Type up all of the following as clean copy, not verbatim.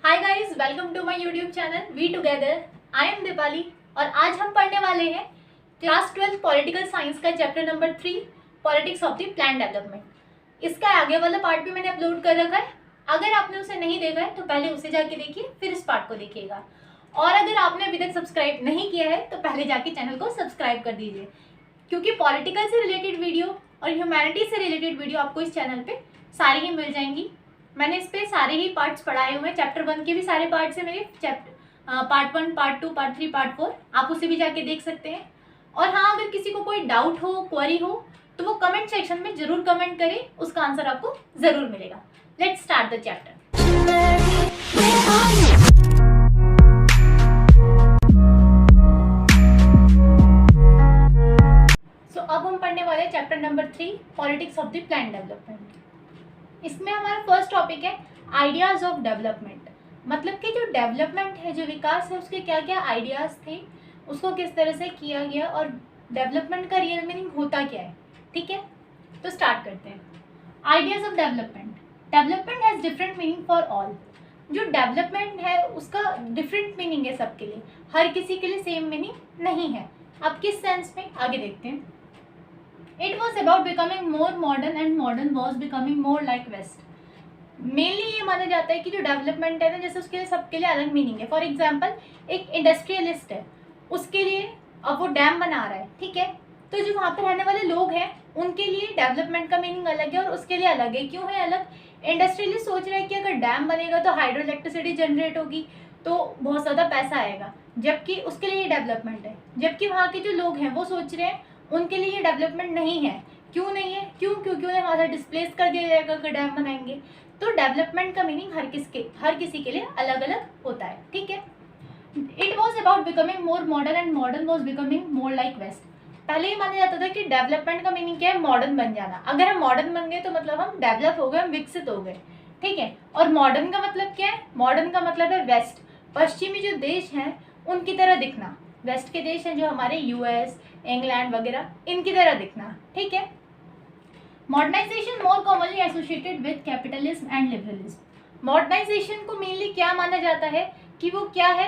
Hi guys, welcome to my YouTube channel we together. I am Deepali और आज हम पढ़ने वाले हैं क्लास 12 पॉलिटिकल साइंस का chapter number 3 politics of the plan development. इसका आगे वाला पार्ट भी मैंने अपलोड कर रखा है। अगर आपने उसे नहीं देखा है तो पहले उसे जाके देखिए, फिर इस पार्ट को देखिएगा। और अगर आपने अभी तक सब्सक्राइब नहीं किया है तो पहले जाके चैनल को सब्सक्राइब कर दीजिए, क्योंकि पॉलिटिकल से रिलेटेड वीडियो और ह्यूमैनिटी से रिलेटेड वीडियो आपको इस चैनल पे सारी ही मिल जाएंगी। मैंने इस पे सारे ही पार्ट्स पढ़ाए हुए हैं। चैप्टर 1 के भी सारे पार्ट्स हैं मेरे, पार्ट 1, पार्ट 2, पार्ट 3, पार्ट 4। आप उसे भी जाके देख सकते हैं। और हाँ, अगर किसी को कोई डाउट हो, क्वेरी हो, तो वो कमेंट सेक्शन में जरूर कमेंट करें, उसका आंसर आपको जरूर मिलेगा। Let's start the chapter. So अब हम पढ़ने वाले हैं chapter number 3 politics of the plan development. इसमें हमारा फर्स्ट टॉपिक है आइडियाज ऑफ डेवलपमेंट। मतलब कि जो डेवलपमेंट है, जो विकास है, उसके क्या क्या आइडियाज थे, उसको किस तरह से किया गया और डेवलपमेंट का रियल मीनिंग होता क्या है। ठीक है, तो स्टार्ट करते हैं। Ideas of development. Development has different meaning for all. जो डेवलपमेंट है उसका डिफरेंट मीनिंग है सबके लिए, हर किसी के लिए सेम मीनिंग नहीं है। अब किस सेंस में, आगे देखते हैं। It was about becoming more modern and modern was becoming more like West. Mainly ये माना जाता है कि जो डेवलपमेंट है ना, जैसे उसके लिए सबके लिए अलग मीनिंग है। फॉर एग्जांपल, एक इंडस्ट्रियलिस्ट है, उसके लिए अब वो डैम बना रहा है, ठीक है, तो जो वहाँ पर रहने वाले लोग हैं उनके लिए डेवलपमेंट का मीनिंग अलग है और उसके लिए अलग है। क्यों है अलग? इंडस्ट्रियलिस्ट सोच रहे हैं कि अगर डैम बनेगा तो हाइड्रो इलेक्ट्रिसिटी जनरेट होगी, तो बहुत ज़्यादा पैसा आएगा, जबकि उसके लिए ये डेवलपमेंट है। जबकि वहाँ के जो लोग हैं वो सोच रहे हैं उनके लिए ये डेवलपमेंट नहीं है। क्यों नहीं है? क्योंकि उन्हें वहाँ से डिस्प्लेस कर दिया जाएगा अगर डैम बनाएंगे। तो डेवलपमेंट का मीनिंग हर किसी के लिए अलग अलग होता है। ठीक है। It was about becoming more modern and modern was becoming more like west. पहले ये माना जाता था कि डेवलपमेंट का मीनिंग क्या है? मॉडर्न बन जाना। अगर हम मॉडर्न बन गए तो मतलब हम डेवलप हो गए, हम विकसित हो गए। ठीक है। और मॉडर्न का मतलब क्या है? मॉडर्न का मतलब है वेस्ट, पश्चिमी जो देश हैं उनकी तरह दिखना। वेस्ट के देश हैं जो हमारे यूएस, इंग्लैंड वगैरह, इनकी तरह दिखना। ठीक है। Modernisation more commonly associated with capitalism and liberalism. Modernisation को मेनली क्या माना जाता है कि वो क्या है?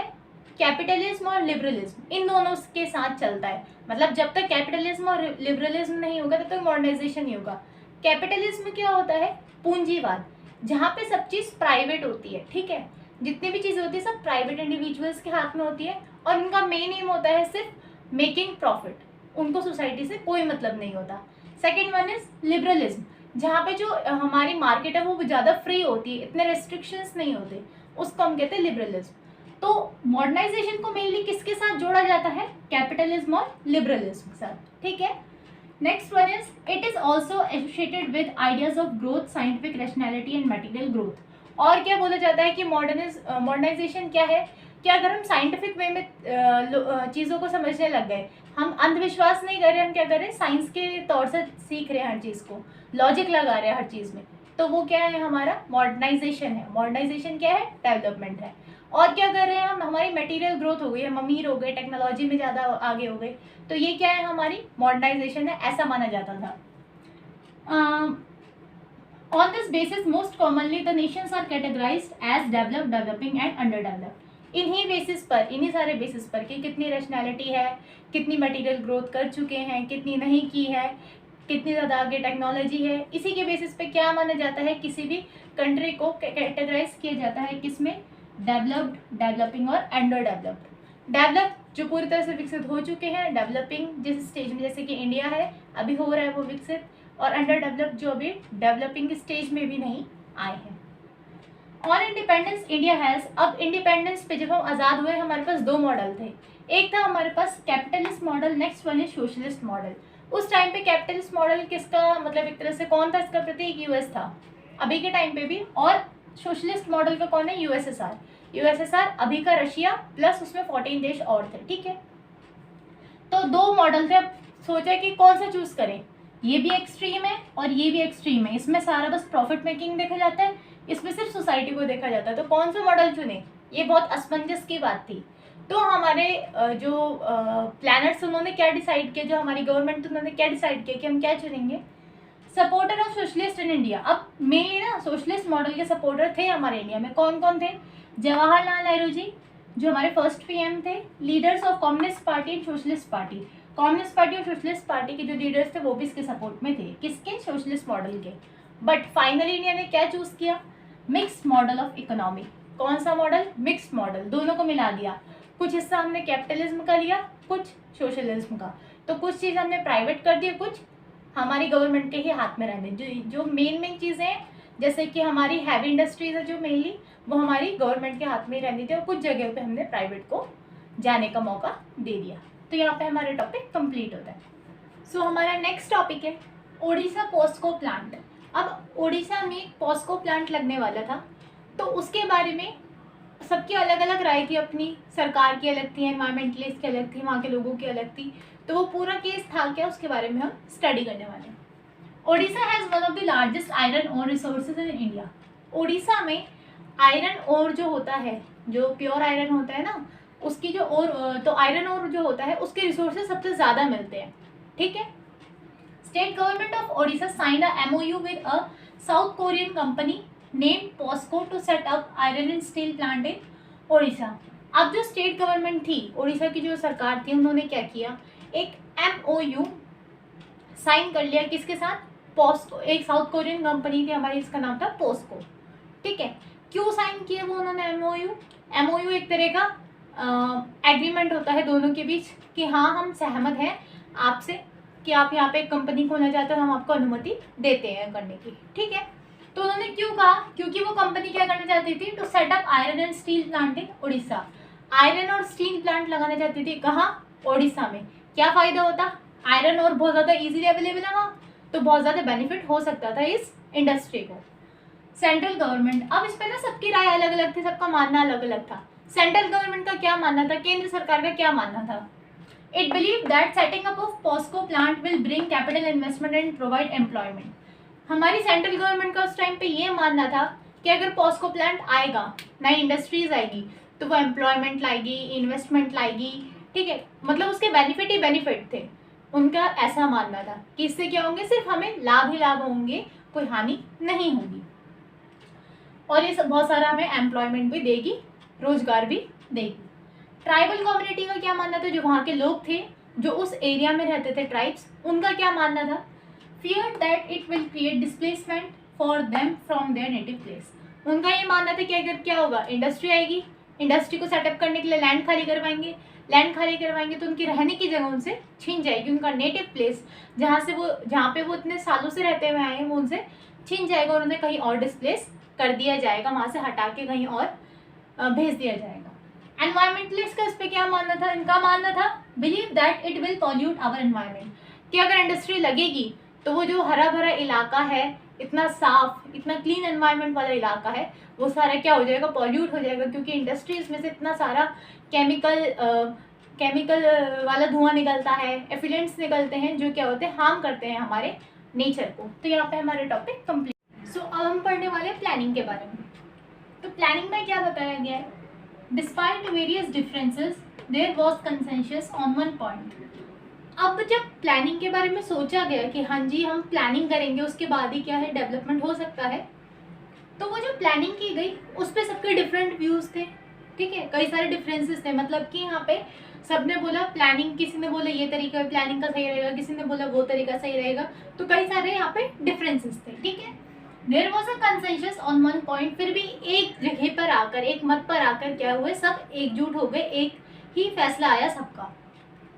कैपिटलिज्म और लिबरलिज्म, इन दोनों के साथ चलता है। मतलब जब तक कैपिटलिज्म और लिबरलिज्म नहीं होगा तब तक मॉडर्नाइजेशन नहीं होगा। कैपिटलिज्म क्या होता है? पूंजीवाद, जहाँ पे सब चीज़ प्राइवेट होती है। ठीक है, जितनी भी चीज़ें होती है सब प्राइवेट इंडिविजुअल्स के हाथ में होती है और उनका मेन एम होता है सिर्फ मेकिंग प्रॉफिट। उनको सोसाइटी से कोई मतलब नहीं होता। सेकेंड वन इज लिबरलिज्म, जहाँ पे जो हमारी मार्केट है वो ज़्यादा फ्री होती है, इतने रेस्ट्रिक्शंस नहीं होते, उसको हम कहते हैं लिबरलिज्म। तो मॉडर्नाइजेशन को मेनली किसके साथ जोड़ा जाता है? कैपिटलिज्म और लिबरलिज्म के साथ। ठीक है। Next one is it is also associated with ideas of growth, scientific rationality and material growth. और क्या बोला जाता है कि मॉडर्नाइजेशन क्या है कि अगर हम साइंटिफिक वे में चीज़ों को समझने लग गए, हम अंधविश्वास नहीं कर रहे, हम क्या कर रहे हैं? साइंस के तौर से सीख रहे हैं हर चीज़ को, लॉजिक लगा रहे हैं हर चीज़ में, तो वो क्या है? हमारा मॉडर्नाइजेशन है। मॉडर्नाइजेशन क्या है? डेवलपमेंट है। और क्या कर रहे हैं हम? हमारी मटेरियल ग्रोथ हो गई, हम अमीर हो गए, टेक्नोलॉजी में ज़्यादा आगे हो गए, तो ये क्या है? हमारी मॉडर्नाइजेशन है, ऐसा माना जाता था। On this basis, most commonly the nations are categorized as developed, developing and underdeveloped. इन्हीं बेसिस पर, इन्हीं सारे बेसिस पर कि कितनी रैशनैलिटी है, कितनी मटेरियल ग्रोथ कर चुके हैं, कितनी नहीं की है, कितनी ज़्यादा आगे टेक्नोलॉजी है, इसी के बेसिस पे क्या माना जाता है? किसी भी कंट्री को कैटेगराइज किया जाता है किसमें? डेवलप्ड, डेवलपिंग और अंडर डेवलप्ड। डेवलप जो पूरी तरह से विकसित हो चुके हैं, डेवलपिंग जिस स्टेज में, जैसे कि इंडिया है अभी हो रहा है वो विकसित, और अंडर डेवलप जो अभी डेवलपिंग स्टेज में भी नहीं आए हैं। ऑन इंडिपेंडेंस इंडिया हैज़, अब इंडिपेंडेंस पे जब हम आज़ाद हुए हमारे पास दो मॉडल थे। एक था हमारे पास capitalist model, next one is socialist model. उस टाइम पे कैपिटलिस्ट मॉडल किसका, मतलब एक तरह से कौन था इसका प्रतीक? यूएस था अभी के टाइम पे भी। और सोशलिस्ट मॉडल का कौन है? यूएसएसआर। यूएसएसआर अभी का रशिया प्लस उसमें 14 देश और थे। ठीक है, तो दो मॉडल थे। अब सोचा कि कौन सा चूज करें, ये भी एक्सट्रीम है और ये भी एक्सट्रीम है, इसमें सारा बस प्रॉफिट मेकिंग देखा जाता है, इसमें सिर्फ सोसाइटी को देखा जाता है, तो कौन सा मॉडल चुने? ये बहुत असमंजस की बात थी। तो हमारे जो प्लानर्स उन्होंने क्या डिसाइड किया, जो हमारी गवर्नमेंट उन्होंने क्या डिसाइड किया कि हम क्या चुनेंगे? Supporter of socialist in India. अब मेनली ना सोशलिस्ट मॉडल के सपोर्टर थे हमारे इंडिया में कौन कौन थे? जवाहरलाल नेहरू जी जो हमारे फर्स्ट पीएम थे, leaders of communist party and socialist party. Communist party और सोशलिस्ट पार्टी के जो लीडर्स थे वो भी इसके सपोर्ट में थे, किसके? सोशलिस्ट मॉडल के। बट फाइनली इंडिया ने क्या चूज किया? Mixed model of economy. कौन सा मॉडल? मिक्स्ड मॉडल, दोनों को मिला दिया। कुछ हिस्सा हमने कैपिटलिज्म का लिया, कुछ सोशलिज्म का। तो कुछ चीज़ हमने प्राइवेट कर दी, कुछ हमारी गवर्नमेंट के ही हाथ में रहने। जो मेन चीज़ें हैं जैसे कि हमारी हैवी इंडस्ट्रीज है जो मेनली वो हमारी गवर्नमेंट के हाथ में ही रहनी थी और कुछ जगह पे हमने प्राइवेट को जाने का मौका दे दिया। तो यहाँ पे हमारे टॉपिक कंप्लीट होता है। सो हमारा नेक्स्ट टॉपिक है ओडिशा पॉस्को प्लांट। अब ओडिशा में पॉस्को प्लांट लगने वाला था, तो उसके बारे में सबकी अलग अलग राय थी, अपनी सरकार की अलग थी, एनवायरमेंटलिस्ट की अलग थी, वहाँ के लोगों की अलग थी। तो वो पूरा केस था क्या, उसके बारे में हम स्टडी करने वाले हैं। Odisha has one of the largest iron ore resources in India. Odisha में आयरन ओर जो होता है, जो प्योर आयरन होता है ना, उसकी जो तो आयरन ओर जो होता है उसके रिसोर्सेज सबसे ज़्यादा मिलते हैं। ठीक है। State government of Odisha signed a MOU with a south Korean company named POSCO to set up iron and steel plant in Odisha. अब जो स्टेट गवर्नमेंट थी, ओडिशा की जो सरकार थी, उन्होंने क्या किया, एक MOU साइन कर लिया किसके साथ? पॉस्को। एक साउथ कोरियन कंपनी थी हमारी, इसका नाम था पॉस्को। ठीक है। क्यों साइन किया वो उन्होंने MOU एक तरह का एग्रीमेंट होता है दोनों के बीच कि हाँ हम सहमत हैं आपसे कि आप यहाँ पे एक कंपनी खोलना चाहते हो, हम आपको अनुमति देते हैं करने की। ठीक है। तो उन्होंने क्यों कहा? क्योंकि वो कंपनी क्या करना चाहती थी? To set up iron and steel plant in Orissa. Iron और स्टील प्लांट लगाना चाहती थी कहाँ? ओडिशा में। क्या फ़ायदा होता? आयरन और बहुत ज़्यादा इजीली अवेलेबल है वहाँ, तो बहुत ज़्यादा बेनिफिट हो सकता था इस इंडस्ट्री को। सेंट्रल गवर्नमेंट, अब इस पर ना सबकी राय अलग अलग थी, सबका मानना अलग अलग था। सेंट्रल गवर्नमेंट का क्या मानना था, केंद्र सरकार का क्या मानना था? It believe that setting up of POSCO plant will bring capital investment and provide employment. हमारी सेंट्रल गवर्नमेंट का उस टाइम पे ये मानना था कि अगर पॉस्को प्लांट आएगा, नई इंडस्ट्रीज आएगी, तो वो एम्प्लॉयमेंट लाएगी, इन्वेस्टमेंट लाएगी। ठीक है। मतलब उसके बेनिफिट ही बेनिफिट थे। उनका ऐसा मानना था कि इससे क्या होंगे, सिर्फ हमें लाभ ही लाभ होंगे, कोई हानि नहीं होगी, और ये बहुत सारा हमें एम्प्लॉयमेंट भी देगी, रोजगार भी देगी। ट्राइबल कम्युनिटी का क्या मानना था? जो वहाँ के लोग थे, जो उस एरिया में रहते थे, ट्राइब्स, उनका क्या मानना था? Fear that it will create displacement for them from there native place. उनका ये मानना था कि अगर क्या होगा, इंडस्ट्री आएगी, इंडस्ट्री को सेटअप करने के लिए लैंड खाली करवाएंगे, लैंड खाली करवाएंगे तो उनकी रहने की जगह उनसे छीन जाएगी, उनका नेटिव प्लेस जहाँ पे वो इतने सालों से रहते हुए आए हैं वो उनसे छीन जाएगा और उन्हें कहीं और डिस्प्लेस कर दिया जाएगा, वहाँ से हटा के कहीं और भेज दिया जाएगा। एनवायरमेंटलिस्ट का इस पर क्या मानना था? इनका मानना था believe that it will pollute our environment, कि अगर इंडस्ट्री लगेगी तो वो जो हरा भरा इलाका है, इतना साफ, इतना क्लीन एनवायरनमेंट वाला इलाका है, वो सारा क्या हो जाएगा? पॉल्यूट हो जाएगा, क्योंकि इंडस्ट्रीज में से इतना सारा केमिकल वाला धुआं निकलता है, एफिलेंट्स निकलते हैं जो क्या होते हैं, हार्म करते हैं हमारे नेचर को। तो यहाँ पे हमारे टॉपिक कंप्लीट। सो अब हम पढ़ने वाले प्लानिंग के बारे में। तो प्लानिंग में क्या बताया गया है? Despite various differences there was consensus on one point. अब जब प्लानिंग के बारे में सोचा गया कि हाँ जी हम प्लानिंग करेंगे, उसके बाद ही क्या है, डेवलपमेंट हो सकता है, तो वो जो प्लानिंग की गई उस पर सबके डिफरेंट व्यूज़ थे। ठीक है। कई सारे डिफरेंसेस थे, मतलब कि यहाँ पे सबने बोला प्लानिंग, किसी ने बोला ये तरीका प्लानिंग का सही रहेगा, किसी ने बोला वो तरीका सही रहेगा, तो कई सारे यहाँ पे डिफरेंसेस थे। ठीक है। There was a consensus on one point, फिर भी एक जगह पर आकर, एक मत पर आकर क्या हुए, सब एकजुट हो गए, एक ही फैसला आया सबका।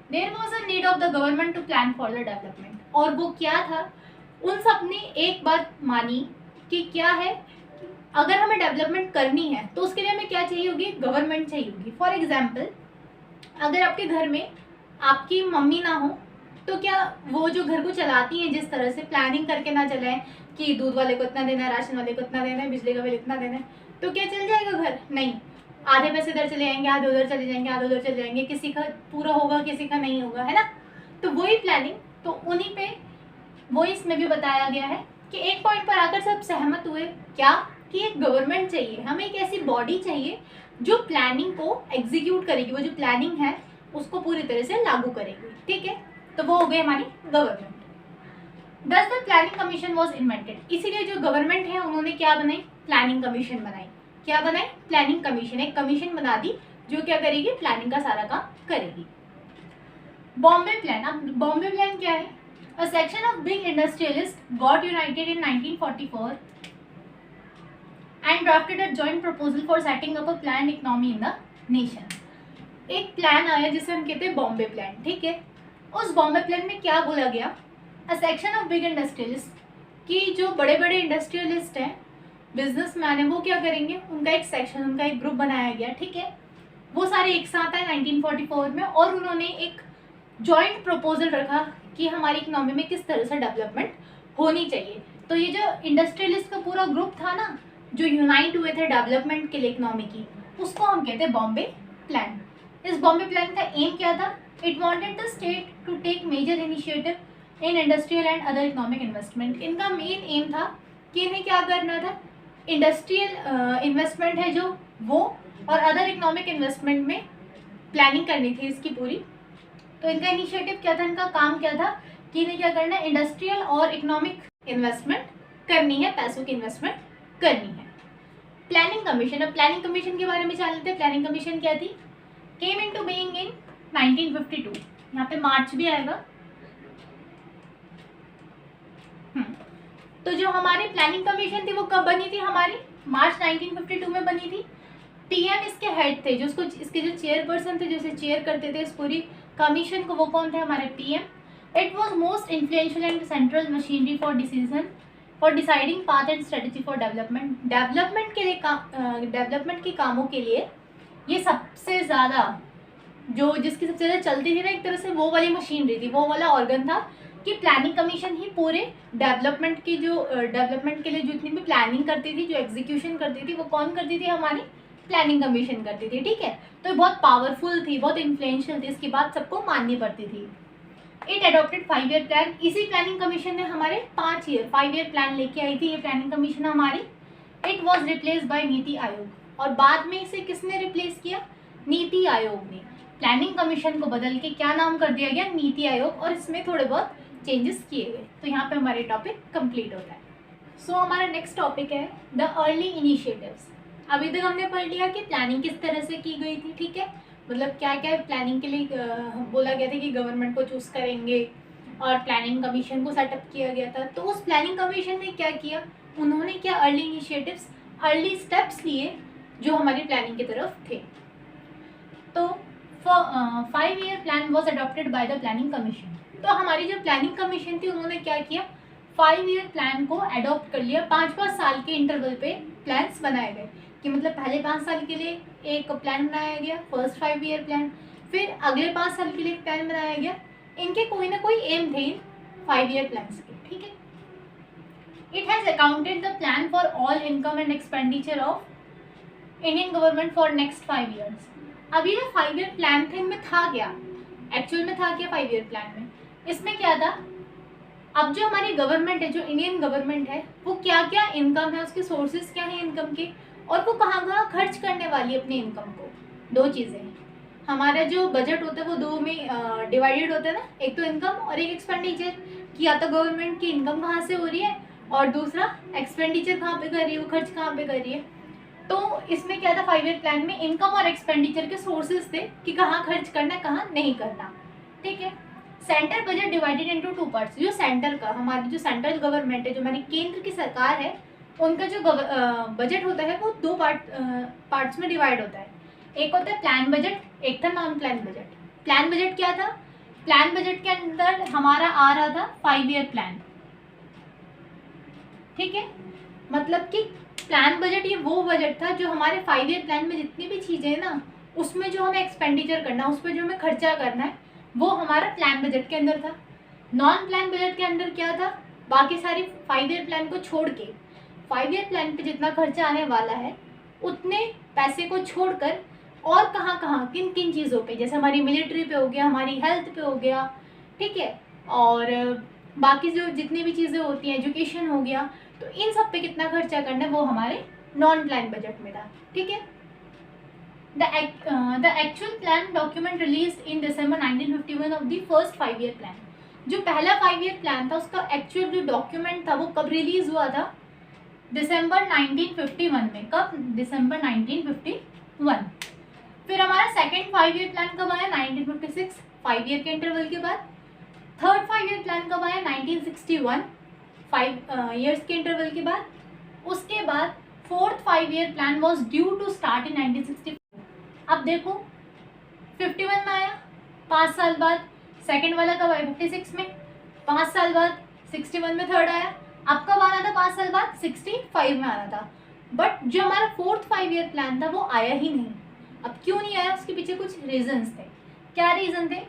There was a need of the government to plan for the development, और वो क्या था, उन सब ने एक बात मानी कि क्या है, अगर हमें डेवलपमेंट करनी है तो उसके लिए हमें क्या चाहिए होगी, गवर्नमेंट चाहिए होगी। फॉर एग्जाम्पल, अगर आपके घर में आपकी मम्मी ना हो तो क्या वो जो घर को चलाती हैं जिस तरह से, प्लानिंग करके ना चलाएं कि दूध वाले को इतना देना है, राशन वाले को इतना देना है, बिजली का बिल इतना देना है, तो क्या चल जाएगा घर? नहीं, आधे पैसे इधर चले जाएंगे, आधे उधर चले जाएंगे, आधे उधर चले जाएंगे, किसी का पूरा होगा, किसी का नहीं होगा, है ना। तो वही प्लानिंग, तो उन्हीं पे वही इसमें भी बताया गया है कि एक पॉइंट पर आकर सब सहमत हुए क्या, कि एक गवर्नमेंट चाहिए, हमें एक ऐसी बॉडी चाहिए जो प्लानिंग को एग्जीक्यूट करेगी, वो जो प्लानिंग है उसको पूरी तरह से लागू करेगी। ठीक है। तो वो हो गई हमारी गवर्नमेंट। दस the planning commission was invented, इसीलिए जो गवर्नमेंट है उन्होंने क्या बनाई, प्लानिंग कमीशन बनाई। क्या बनाई, प्लानिंग कमीशन, एक कमीशन बना दी जो क्या करेगी, प्लानिंग का सारा काम करेगी। बॉम्बे प्लान, अब बॉम्बे प्लान क्या है, a section of big industrialist got United in 1944 and drafted a joint proposal for setting up a plan economy in the nation. एक प्लान आया जिसे हम कहते हैं बॉम्बे प्लान, ठीक है। उस बॉम्बे प्लान में क्या बोला गया, a section of big industrialist, कि जो बड़े बड़े इंडस्ट्रियलिस्ट हैं, बिजनेसमैन है, वो क्या करेंगे, उनका एक सेक्शन, उनका एक ग्रुप बनाया गया, ठीक है। वो सारे एक साथ आए 1944 में और उन्होंने एक जॉइंट प्रपोजल रखा कि हमारी इकोनॉमी में किस तरह से डेवलपमेंट होनी चाहिए। तो ये जो इंडस्ट्रियलिस्ट का पूरा ग्रुप था ना, जो यूनाइट हुए थे डेवलपमेंट के लिए इकोनॉमी की, उसको हम कहते हैं बॉम्बे प्लान। इस बॉम्बे प्लान का एम क्या था, it wanted the state to take major initiative in industrial and other economic investment. इनका मेन एम था कि इन्हें क्या करना था, इंडस्ट्रियल इन्वेस्टमेंट है जो वो, और अदर इकोनॉमिक इन्वेस्टमेंट में प्लानिंग करनी थी इसकी पूरी। तो इनका इनिशिएटिव क्या था, इनका काम क्या था कि इन्हें क्या करना है, इंडस्ट्रियल और इकोनॉमिक इन्वेस्टमेंट करनी है, पैसों की इन्वेस्टमेंट करनी है। प्लानिंग कमीशन, अब प्लानिंग कमीशन के बारे में जान लेते हैं। प्लानिंग कमीशन क्या थी, केम इनटू बीइंग इन 1952, यहाँ पे मार्च भी आएगा। तो जो हमारी प्लानिंग कमीशन थी वो कब बनी थी, हमारी मार्च 1952 में बनी थी। पीएम इसके हेड थे, जो उसको, इसके जो चेयरपर्सन थे, जो इसे चेयर करते थे इस पूरी कमीशन को, वो कौन थे, हमारे PM. It was most influential and central machinery for decision for deciding path and strategy for development. Development के लिए डेवलपमेंट के कामों के लिए ये सबसे ज़्यादा जो, जिसकी सबसे ज़्यादा चलती थी ना एक तरह से, वो वाली मशीनरी थी, वो वाला ऑर्गन था कि प्लानिंग कमीशन ही पूरे डेवलपमेंट की, जो डेवलपमेंट के लिए जितनी भी प्लानिंग करती थी, जो एग्जीक्यूशन करती थी, वो कौन करती थी, हमारी प्लानिंग कमीशन करती थी, ठीक है। तो बहुत पावरफुल थी, बहुत इन्फ्लुएंशियल थी, इसकी बात सबको माननी पड़ती थी। इट एडॉप्टेड 5 ईयर प्लान, इसी प्लानिंग कमीशन ने हमारे 5 ईयर प्लान लेके आई थी ये प्लानिंग कमीशन हमारी। It was replace by NITI Aayog, और बाद में इसे किसने रिप्लेस किया, नीति आयोग ने। प्लानिंग कमीशन को बदल के क्या नाम कर दिया गया, नीति आयोग, और इसमें थोड़े बहुत चेंजेस किए गए। तो यहाँ पे हमारे टॉपिक कंप्लीट होता है। सो हमारा नेक्स्ट टॉपिक है द अर्ली इनिशिएटिव्स। अभी तक हमने पढ़ लिया कि प्लानिंग किस तरह से की गई थी, ठीक है, मतलब क्या क्या प्लानिंग के लिए बोला गया था कि गवर्नमेंट को चूज़ करेंगे, और प्लानिंग कमीशन को सेटअप किया गया था। तो उस प्लानिंग कमीशन ने क्या किया, उन्होंने क्या अर्ली इनिशिएटिव्स, अर्ली स्टेप्स लिए जो हमारी प्लानिंग की तरफ थे। तो 5 year plan was adopted by the planning commission. तो हमारी जो प्लानिंग कमीशन थी उन्होंने क्या किया, 5 ईयर प्लान को अडॉप्ट कर लिया। 5-5 साल के इंटरवल पे प्लान्स बनाए गए, कि मतलब पहले 5 साल के लिए एक प्लान बनाया गया, फर्स्ट 5 ईयर प्लान, फिर अगले 5 साल के लिए एक प्लान बनाया गया। इनके कोई ना कोई एम थे इन 5 ईयर प्लान्स के, ठीक है। It has accounted the plan for all income and expenditure of Indian government for next 5 years. अब ये जो 5 ईयर प्लान थे, इनमें था क्या, एक्चुअल में था क्या 5 ईयर प्लान में, इसमें क्या था, अब जो हमारी गवर्नमेंट है, जो इंडियन गवर्नमेंट है, वो क्या क्या इनकम है, उसके सोर्सेज क्या हैं इनकम के, और वो कहाँ कहाँ खर्च करने वाली है अपनी इनकम को। दो चीज़ें हैं, हमारा जो बजट होता है वो दो में डिवाइडेड होता है ना, एक तो इनकम और एक एक्सपेंडिचर, कि या तो गवर्नमेंट की इनकम कहाँ से हो रही है, और दूसरा एक्सपेंडिचर कहाँ पे कर रही है, वो खर्च कहाँ पे कर रही है। तो इसमें क्या था, 5 ईयर प्लान में इनकम और एक्सपेंडिचर के सोर्सेज थे कि कहाँ खर्च करना है, कहाँ नहीं करना, ठीक है। Centre budget divided into 2 parts. जो सेंटर का, हमारी जो सेंट्रल गवर्नमेंट है, जो हमारी केंद्र की सरकार है, उनका जो बजट होता है वो 2 पार्ट्स में डिवाइड होता है। एक होता है प्लान बजट, एक था non plan budget. Plan budget क्या था, प्लान बजट के अंदर हमारा आ रहा था 5 ईयर प्लान, ठीक है। मतलब कि प्लान बजट ये वो बजट था जो हमारे 5 ईयर प्लान में जितनी भी चीज़ें हैं ना, उसमें जो हमें एक्सपेंडिचर करना है, उस पर जो हमें खर्चा करना है, वो हमारा प्लान बजट के अंदर था। नॉन प्लान बजट के अंदर क्या था, बाकी सारी 5 ईयर प्लान को छोड़ के 5 ईयर प्लान पे जितना खर्चा आने वाला है, उतने पैसे को छोड़कर और कहाँ कहाँ, किन किन चीज़ों पे, जैसे हमारी मिलिट्री पे हो गया, हमारी हेल्थ पे हो गया, ठीक है, और बाकी जो जितनी भी चीज़ें होती हैं, एजुकेशन हो गया, तो इन सब पे कितना खर्चा करना है वो हमारे नॉन प्लान बजट में था, ठीक है। The actual plan document release in December 1951 of the first 5 year plan. जो पहला 5 ईयर प्लान था उसका एक्चुअल जो डॉक्यूमेंट था वो कब रिलीज हुआ था? दिसंबर 1951 में। कब? दिसंबर 1951। फिर हमारा सेकेंड 5 ईयर प्लान कब आया? 1956, 5 ईयर के इंटरवल के बाद। थर्ड 5 ईयर प्लान कब आया? 1961, 5 ईयर्स के इंटरवल के बाद। उसके बाद fourth 5 year plan was due to start in 1965। अब देखो 51 में आया 5 साल बाद, सेकेंड वाला कब आया? 56 में 5 साल बाद, 61 में थर्ड आया। अब कब आना था 5 साल बाद? 65 में आना था। बट जो हमारा फोर्थ 5 ईयर प्लान था वो आया ही नहीं। अब क्यों नहीं आया? उसके पीछे कुछ रीजंस थे। क्या रीजन थे?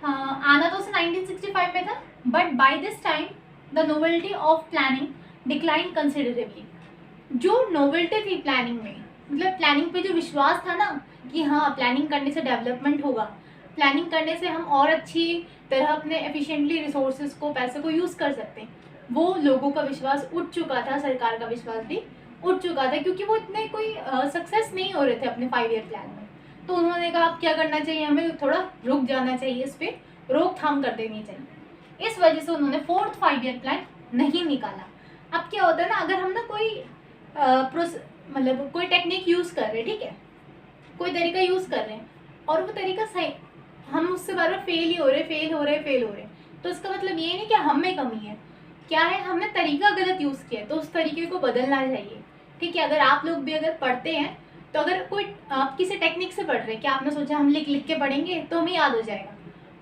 आना तो उसे 1965 में था, but by this time the novelty of planning decline considerably. जो नोवेल्टी थी प्लानिंग में, मतलब प्लानिंग पे जो विश्वास था ना कि हाँ प्लानिंग करने से डेवलपमेंट होगा, प्लानिंग करने से हम और अच्छी तरह अपने एफिशिएंटली रिसोर्सेज को, पैसे को यूज़ कर सकते हैं, वो लोगों का विश्वास उठ चुका था, सरकार का विश्वास भी उठ चुका था, क्योंकि वो इतने कोई सक्सेस नहीं हो रहे थे अपने 5 ईयर प्लान में। तो उन्होंने कहा अब क्या करना चाहिए, हमें थोड़ा रुक जाना चाहिए, इस पर रोकथाम कर देनी चाहिए। इस वजह से उन्होंने फोर्थ 5 ईयर प्लान नहीं निकाला। अब क्या होता है ना, अगर हम ना कोई मतलब कोई टेक्निक यूज़ कर रहे हैं, ठीक है, कोई तरीका यूज़ कर रहे हैं और वो तरीका सही, हम उससे बार बार फेल ही हो रहे, तो इसका मतलब ये नहीं कि हम में कमी है, क्या है, हमने तरीका गलत यूज़ किया, तो उस तरीके को बदलना चाहिए। ठीक है, अगर आप लोग भी अगर पढ़ते हैं तो अगर कोई आप किसी टेक्निक से पढ़ रहे हैं कि आपने सोचा हम लिख लिख के पढ़ेंगे तो हमें याद हो जाएगा,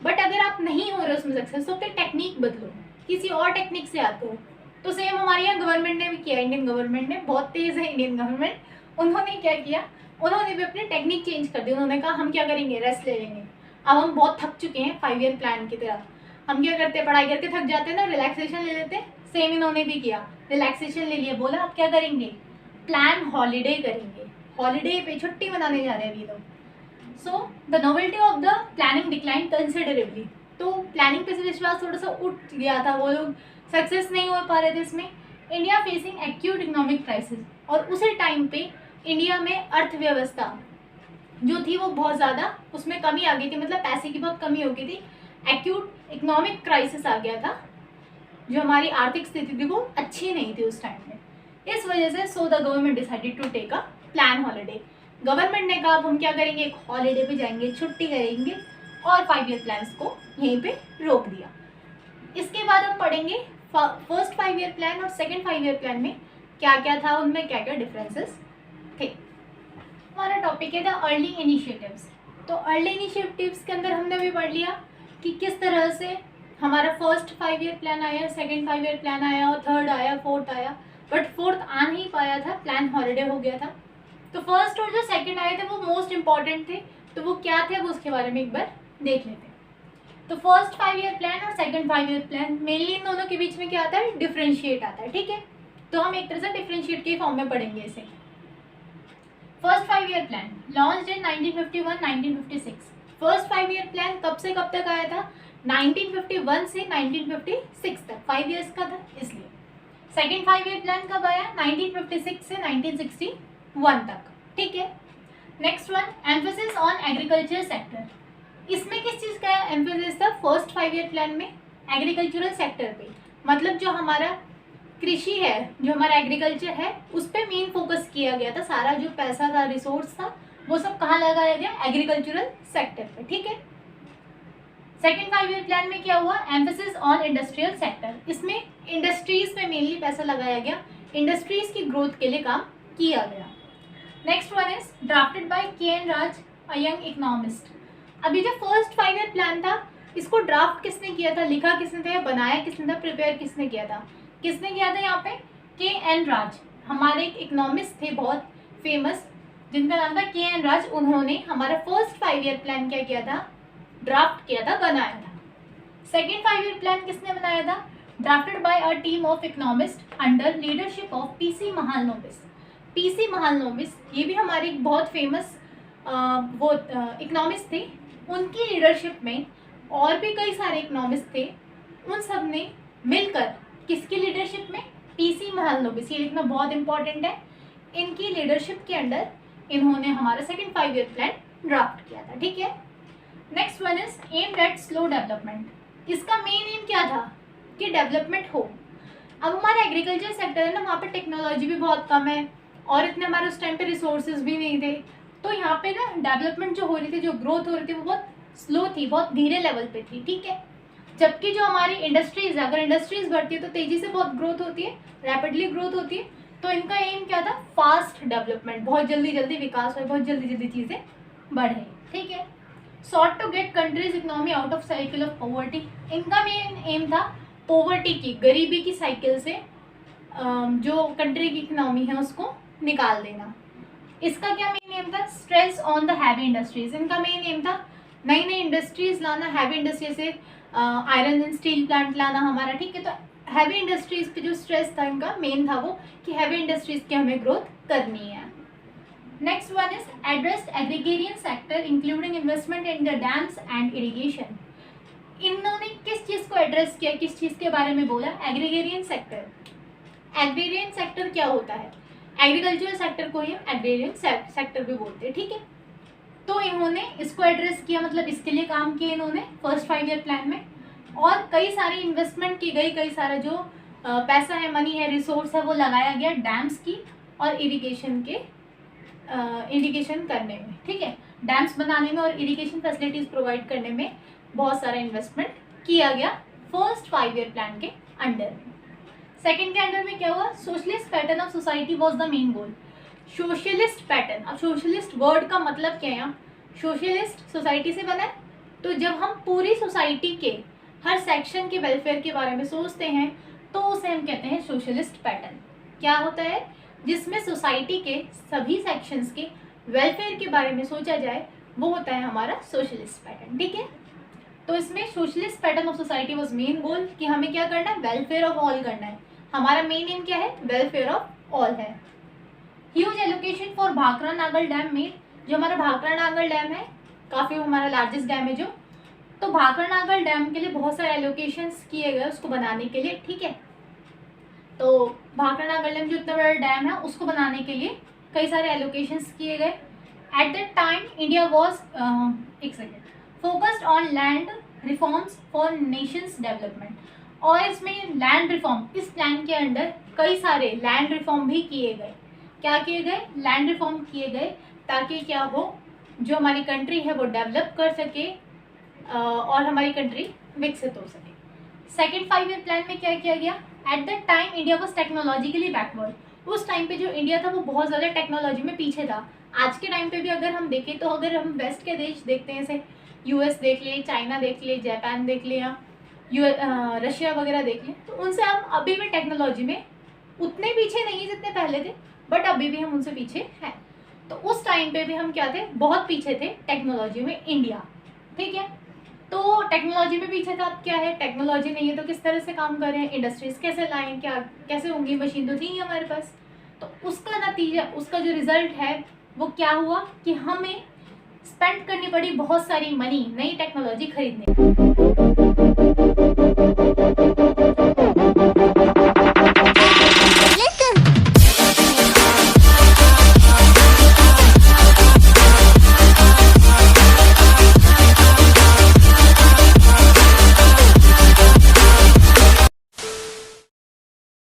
बट अगर आप नहीं हो रहे उसमें सक्सेस तो फिर टेक्निक बदलो, किसी और टेक्निक से याद करो। तो सेम हमारे यहाँ गवर्नमेंट ने भी किया, इंडियन गवर्नमेंट ने, बहुत तेज़ है इंडियन गवर्नमेंट, उन्होंने क्या किया, उन्होंने भी अपनी टेक्निक चेंज कर दी। उन्होंने कहा हम क्या करेंगे, रेस्ट ले लेंगे, अब हम बहुत थक चुके हैं 5 ईयर प्लान की तरह, हम क्या करते हैं, पढ़ाई करके थक जाते हैं ना, रिलैक्सेशन ले लेते हैं। सेम इन्होंने भी किया, रिलैक्सेशन ले लिया, बोला अब क्या करेंगे, प्लान हॉलीडे करेंगे, हॉलीडे पे छुट्टी मनाने जा रहे हैं अभी लोग। So the novelty of the planning decline considerably. तो प्लानिंग पे से विश्वास थोड़ा सा उठ गया था, वो लोग सक्सेस नहीं हो पा रहे थे इसमें। India facing acute economic crisis, और उसी टाइम पे इंडिया में अर्थव्यवस्था जो थी वो बहुत ज़्यादा उसमें कमी आ गई थी, मतलब पैसे की बहुत कमी हो गई थी, एक्यूट इकोनॉमिक क्राइसिस आ गया था, जो हमारी आर्थिक स्थिति थी वो अच्छी नहीं थी उस टाइम में। इस वजह से so the government decided to take a plan holiday. Government ने कहा अब हम क्या करेंगे, एक हॉलीडे पे जाएंगे, छुट्टी करेंगे, और 5 ईयर प्लान्स को यहीं पे रोक दिया। इसके बाद हम पढ़ेंगे फर्स्ट 5 ईयर प्लान और सेकेंड 5 ईयर प्लान में क्या क्या था, उनमें क्या क्या डिफरेंसेस थे। हमारा टॉपिक है द अर्ली इनिशिएटिव्स। तो अर्ली इनिशिएटिव्स के अंदर हमने भी पढ़ लिया कि किस तरह से हमारा फर्स्ट 5 ईयर प्लान आया, सेकेंड 5 ईयर प्लान आया, और थर्ड आया, फोर्थ आया, बट फोर्थ आ नहीं पाया था, प्लान हॉलीडे हो गया था। तो फर्स्ट और जो सेकेंड आए थे वो मोस्ट इंपॉर्टेंट थे, तो वो क्या थे वो उसके बारे में एक बार देख लेते हैं। तो फर्स्ट 5 ईयर प्लान और सेकेंड 5 ईयर प्लान, मेनली इन दोनों के बीच में क्या आता है, डिफरेंशिएट आता है। ठीक है, तो हम एक तरह से डिफरेंशिएट के फॉर्म में पढ़ेंगे इसे। First 5 year plan launched in 1951-1956। First 5 year plan कब से कब तक आया था, 1951 से 1956 तक, 5 ईयर्स का था इसलिए। सेकेंड 5 ईयर प्लान कब आया, 1956 से 1961 तक। ठीक है, next one, emphasis on agriculture sector. इसमें किस चीज़ का एम्फेसिस था फर्स्ट 5 ईयर प्लान में, एग्रीकल्चरल सेक्टर पे, मतलब जो हमारा कृषि है, जो हमारा एग्रीकल्चर है, उस पर मेन फोकस किया गया था। सारा जो पैसा था, रिसोर्स था, वो सब कहाँ लगाया गया, एग्रीकल्चरल सेक्टर पे। ठीक है, सेकेंड 5 ईयर प्लान में क्या हुआ, एम्फेसिस ऑन इंडस्ट्रियल सेक्टर। इसमें इंडस्ट्रीज में मेनली पैसा लगाया गया, इंडस्ट्रीज की ग्रोथ के लिए काम किया गया। Next one is drafted bye K. N.. Raj, a young economist. अभी जो फर्स्ट 5 ईयर प्लान था, इसको ड्राफ्ट किसने किया था, लिखा किसने था, बनाया किसने था, प्रिपेयर किसने किया था, किसने किया था यहाँ पे, के.एन. राज। हमारे एक इकोनॉमिस्ट थे बहुत फेमस, जिनका नाम था के.एन. राज। उन्होंने हमारा फर्स्ट 5 ईयर प्लान क्या किया था, ड्राफ्ट किया था, बनाया था। सेकेंड 5 ईयर प्लान किसने बनाया था, drafted bye a team of economist under leadership of PC Mahalanobis. PC Mahalanobis ये भी हमारे एक बहुत फेमस वो इकोनॉमिस्ट थे, उनकी लीडरशिप में और भी कई सारे इकोनॉमिस्ट थे, उन सब ने मिलकर, किसकी लीडरशिप में, पीसी महालनोबिस, ये लिखना बहुत इंपॉर्टेंट है, इनकी लीडरशिप के अंडर इन्होंने हमारा सेकेंड 5 ईयर प्लान ड्राफ्ट किया था। ठीक है, next one is aimed at slow development. इसका मेन एम क्या था कि डेवलपमेंट हो। अब हमारा एग्रीकल्चर सेक्टर है ना, वहाँ पे टेक्नोलॉजी भी बहुत कम है और इतने हमारे उस टाइम पे रिसोर्सेज भी नहीं थे, तो यहाँ पे ना डेवलपमेंट जो हो रही थी, जो ग्रोथ हो रही थी, वो बहुत स्लो थी, बहुत धीरे लेवल पे थी, ठीक है। जबकि जो हमारी इंडस्ट्रीज है, अगर इंडस्ट्रीज बढ़ती है तो तेजी से बहुत ग्रोथ होती है, रैपिडली ग्रोथ होती है। तो इनका एम क्या था, फास्ट डेवलपमेंट, बहुत जल्दी जल्दी विकास हो, बहुत जल्दी जल्दी चीज़ें बढ़े, ठीक है। Sought to get countries economy out of cycle of poverty, इनका मेन एम था पॉवर्टी की, गरीबी की साइकिल से जो कंट्री की इकोनॉमी है उसको निकाल देना। इसका क्या मेन एम था, stress on the heavy industries, इनका मेन एम था नई नई इंडस्ट्रीज लाना, हैवी इंडस्ट्री से आयरन एंड स्टील प्लांट लाना हमारा, ठीक है। तो हैवी इंडस्ट्रीज पे जो स्ट्रेस था इनका मेन था वो कि हैवी इंडस्ट्रीज की हमें ग्रोथ करनी है। Next one is addressed agrarian sector including investment in the dams and irrigation. इन्होंने किस चीज़ को एड्रेस किया, किस चीज़ के बारे में बोला, एग्रीगेरियन सेक्टर। एग्रीगेरियन सेक्टर क्या होता है, एग्रीकल्चर सेक्टर को ही एग्रीगेरियन सेक्टर भी बोलते हैं, ठीक है। तो इन्होंने इसको एड्रेस किया, मतलब इसके लिए काम किया इन्होंने फर्स्ट 5 ईयर प्लान में, और कई सारी इन्वेस्टमेंट की गई, कई सारा जो पैसा है, मनी है, रिसोर्स है, वो लगाया गया डैम्स की और इरिगेशन के इरिगेशन करने में, ठीक है। डैम्स बनाने में और इरिगेशन फैसिलिटीज़ प्रोवाइड करने में बहुत सारा इन्वेस्टमेंट किया गया फर्स्ट 5 ईयर प्लान के अंडर में। सेकेंड के अंडर में क्या हुआ, socialist pattern of society was the main goal. Socialist pattern, अब सोशलिस्ट वर्ड का मतलब क्या है, यहाँ सोशलिस्ट सोसाइटी से बना है, तो जब हम पूरी सोसाइटी के हर सेक्शन के वेलफेयर के बारे में सोचते हैं तो उसे हम कहते हैं सोशलिस्ट पैटर्न। क्या होता है, जिसमें सोसाइटी के सभी सेक्शंस के वेलफेयर के बारे में सोचा जाए, वो होता है हमारा सोशलिस्ट पैटर्न, ठीक है। तो इसमें socialist pattern of society was main goal कि हमें क्या करना है, वेलफेयर ऑफ ऑल करना है। हमारा मेन एम क्या है, वेलफेयर ऑफ ऑल है। Huge allocation for Bhakra Nangal dam में, जो हमारा भाखड़ा नागल डैम है काफ़ी हमारा लार्जेस्ट डैम है जो, तो भाखड़ा नागल डैम के लिए बहुत सारे एलोकेशंस किए गए उसको बनाने के लिए, ठीक है। तो भाखड़ा नागल डैम जो इतना बड़ा डैम है उसको बनाने के लिए कई सारे एलोकेशंस किए गए। At that time India was focused on land reforms for Nations development, और इसमें लैंड रिफॉर्म, इस प्लान के अंडर कई सारे लैंड रिफॉर्म भी किए गए। क्या किए गए, लैंड रिफॉर्म किए गए, ताकि क्या हो, जो हमारी कंट्री है वो डेवलप कर सके और हमारी कंट्री विकसित हो सके। सेकेंड 5 ईयर प्लान में क्या किया गया, at that time India was technologically backward. उस टाइम पे जो इंडिया था वो बहुत ज़्यादा टेक्नोलॉजी में पीछे था। आज के टाइम पे भी अगर हम देखें तो अगर हम वेस्ट के देश देखते हैं, जैसे यूएस देख ले, चाइना देख ले, जापान देख ले, या रशिया वगैरह देख लें, तो उनसे हम अभी भी टेक्नोलॉजी में उतने पीछे नहीं जितने पहले थे, बट अभी भी हम उनसे पीछे हैं। तो उस टाइम पे भी हम क्या थे, बहुत पीछे थे टेक्नोलॉजी में इंडिया, ठीक है। तो टेक्नोलॉजी में पीछे था, अब क्या है, टेक्नोलॉजी नहीं है तो किस तरह से काम कर रहे हैं, इंडस्ट्रीज कैसे लाएं, क्या कैसे होंगी, मशीन तो थी ही हमारे पास। तो उसका नतीजा, उसका जो रिजल्ट है वो क्या हुआ कि हमें स्पेंड करनी पड़ी बहुत सारी मनी नई टेक्नोलॉजी खरीदने।